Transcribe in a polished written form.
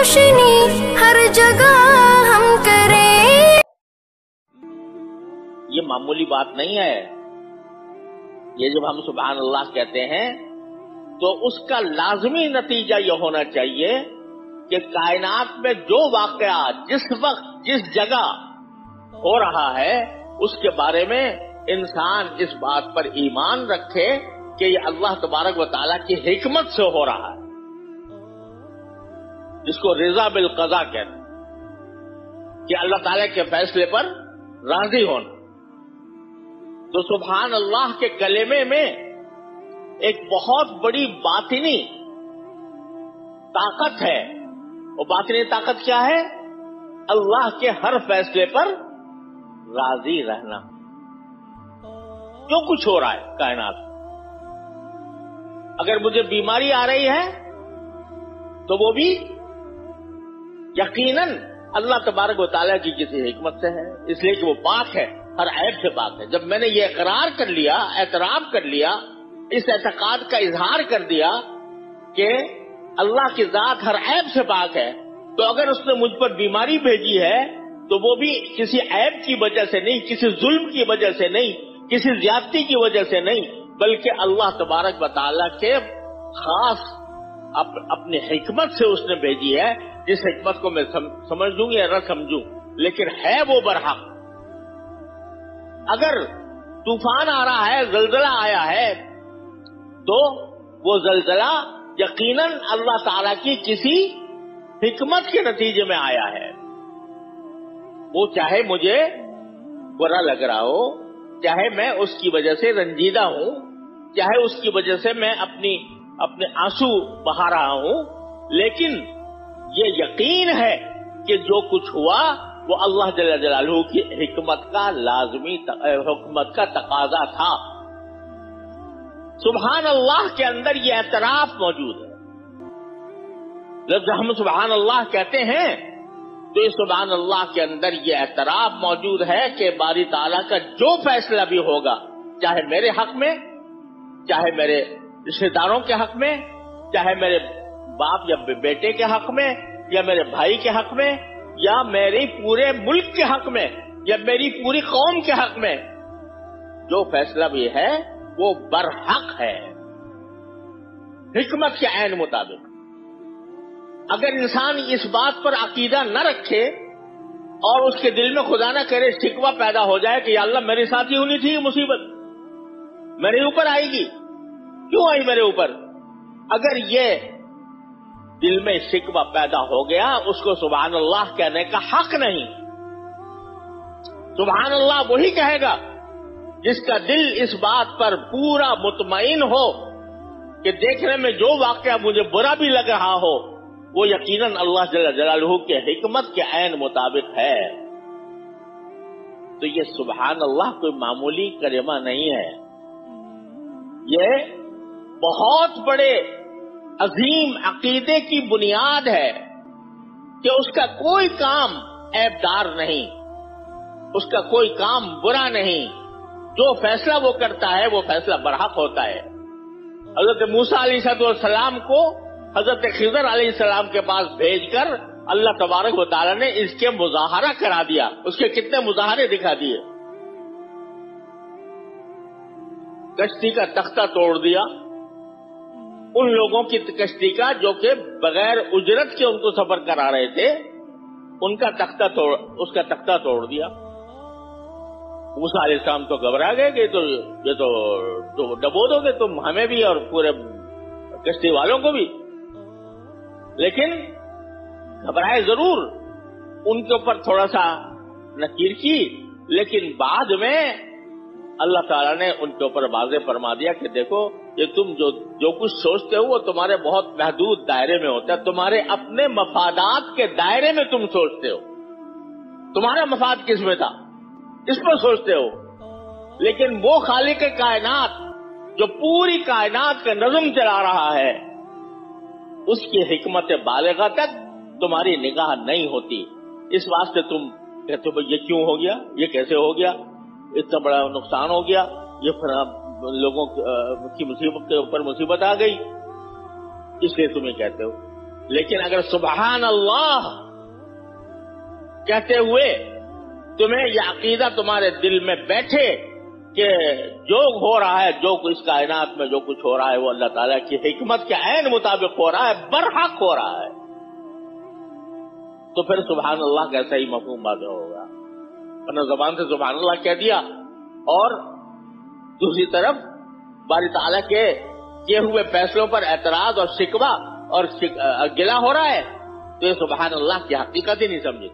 रोशनी हर जगह हम करें। ये मामूली बात नहीं है। ये जब हम सुभान अल्लाह कहते हैं तो उसका लाजमी नतीजा ये होना चाहिए कि कायनात में जो वाकया जिस वक्त जिस जगह हो रहा है उसके बारे में इंसान इस बात पर ईमान रखे कि ये अल्लाह तबारक व तआला की हिकमत से हो रहा है, जिसको रिज़ा बिल क़ज़ा कहते हैं, कि अल्लाह ताला के फैसले पर राजी होना। तो सुभान अल्लाह के कलेमे में एक बहुत बड़ी बातिनी ताकत है। वो बातिनी ताकत क्या है? अल्लाह के हर फैसले पर राजी रहना। जो कुछ हो रहा है कायनात, अगर मुझे बीमारी आ रही है तो वो भी यकीनन अल्लाह तबारक व तआला की किसी हिकमत से है, इसलिए कि वो पाक है, हर ऐब से पाक है। जब मैंने ये इकरार कर लिया, एतराफ कर लिया, इस एतकाद का इजहार कर दिया कि अल्लाह की जात हर ऐब से पाक है, तो अगर उसने मुझ पर बीमारी भेजी है तो वो भी किसी ऐब की वजह से नहीं, किसी जुल्म की वजह से नहीं, किसी ज्यादती की वजह से नहीं, बल्कि अल्लाह तबारक व तआला के खास अपनी हिकमत से उसने भेजी है, जिस हिकमत को मैं समझ लूं या न समझूं, लेकिन है वो बरहक। अगर तूफान आ रहा है, जलजला आया है, तो वो जलजला यकीनन अल्लाह ताला की किसी हिकमत के नतीजे में आया है। वो चाहे मुझे बुरा लग रहा हो, चाहे मैं उसकी वजह से रंजीदा हूं, चाहे उसकी वजह से मैं अपने आंसू बहा रहा हूं, लेकिन ये यकीन है कि जो कुछ हुआ वो अल्लाह जल्ल जलालहू की हिकमत का लाजमी हुकमत का तकाजा था। सुभान अल्लाह के अंदर ये एतराफ मौजूद है। जब हम सुभान अल्लाह कहते हैं तो इस सुभान अल्लाह के अंदर ये एतराफ मौजूद है कि बारी ताला का जो फैसला भी होगा, चाहे मेरे हक में, चाहे मेरे रिश्तेदारों के हक में, चाहे मेरे बाप या बेटे के हक में, या मेरे भाई के हक में, या मेरे पूरे मुल्क के हक में, या मेरी पूरी कौम के हक में, जो फैसला भी है वो बरहक है, हिकमत के ऐन मुताबिक। अगर इंसान इस बात पर अकीदा न रखे और उसके दिल में खुदा न करे शिकवा पैदा हो जाए कि या अल्लाह मेरे साथ ही होनी थी मुसीबत, मेरे ऊपर आएगी, क्यों आई मेरे ऊपर, अगर ये दिल में शिकवा पैदा हो गया, उसको सुभान अल्लाह कहने का हक नहीं। सुभान अल्लाह वही कहेगा जिसका दिल इस बात पर पूरा मुतमईन हो कि देखने में जो वाकया मुझे बुरा भी लग रहा हो वो यकीनन अल्लाह जल्ल जलालहू के हिकमत के ऐन मुताबिक है। तो ये सुभान अल्लाह कोई मामूली कलिमा नहीं है, ये बहुत बड़े अजीम अकीदे की बुनियाद है कि उसका कोई काम ऐबदार नहीं, उसका कोई काम बुरा नहीं, जो फैसला वो करता है वो फैसला बरहक होता है। हजरत मूसा अलैहिस्सलाम को हजरत खिज़र अलैहिस्सलाम के पास भेजकर अल्लाह तबारक व तआला ने इसके मुजाहरा करा दिया। उसके कितने मुजाहरे दिखा दिए, कश्ती का तख्ता तोड़ दिया, उन लोगों की कश्ती का जो कि बगैर उजरत के उनको सफर करा रहे थे, उसका तख्ता तोड़ दिया। मूसा अलैहिस्सलाम तो घबरा गए कि ये तो डबो दोगे तुम हमें भी और पूरे कश्ती वालों को भी, लेकिन घबराए जरूर, उनके ऊपर थोड़ा सा नकीर की, लेकिन बाद में अल्लाह ताला ने उनके ऊपर वाज़ेह फरमा दिया कि देखो ये तुम जो कुछ सोचते हो वो तुम्हारे बहुत महदूद दायरे में होता है, तुम्हारे अपने मफादात के दायरे में तुम सोचते हो, तुम्हारा मफाद किस में था इस पर सोचते हो, लेकिन वो खालिक कायनात जो पूरी कायनात का नज़्म चला रहा है उसकी हिकमत बालिगा तक तुम्हारी निगाह नहीं होती। इस वास्ते तुम कहते हो ये क्यों हो गया, ये कैसे हो गया, इतना बड़ा नुकसान हो गया, ये लोगों की मुसीबत के ऊपर मुसीबत आ गई, इसलिए तुम ये कहते हो। لیکن اگر سبحان اللہ کہتے ہوئے تمہیں یہ عقیدہ تمہارے دل میں بیٹھے کہ جو ہو رہا ہے، جو اس کائنات میں جو کچھ ہو رہا ہے وہ اللہ تعالیٰ کی حکمت کے عین مطابق ہو رہا ہے، برحق ہو رہا ہے، تو پھر سبحان اللہ کیسا ہی مفہوم واضح ہوگا. ورنہ زبان سے سبحان اللہ کہہ دیا اور دوسری طرف باری تعالیٰ کے کیے ہوئے فیصلوں پر اعتراض اور شکوہ اور گلہ ہو رہا ہے، تو یہ سبحان اللہ کی حقیقت ہی نہیں سمجھے.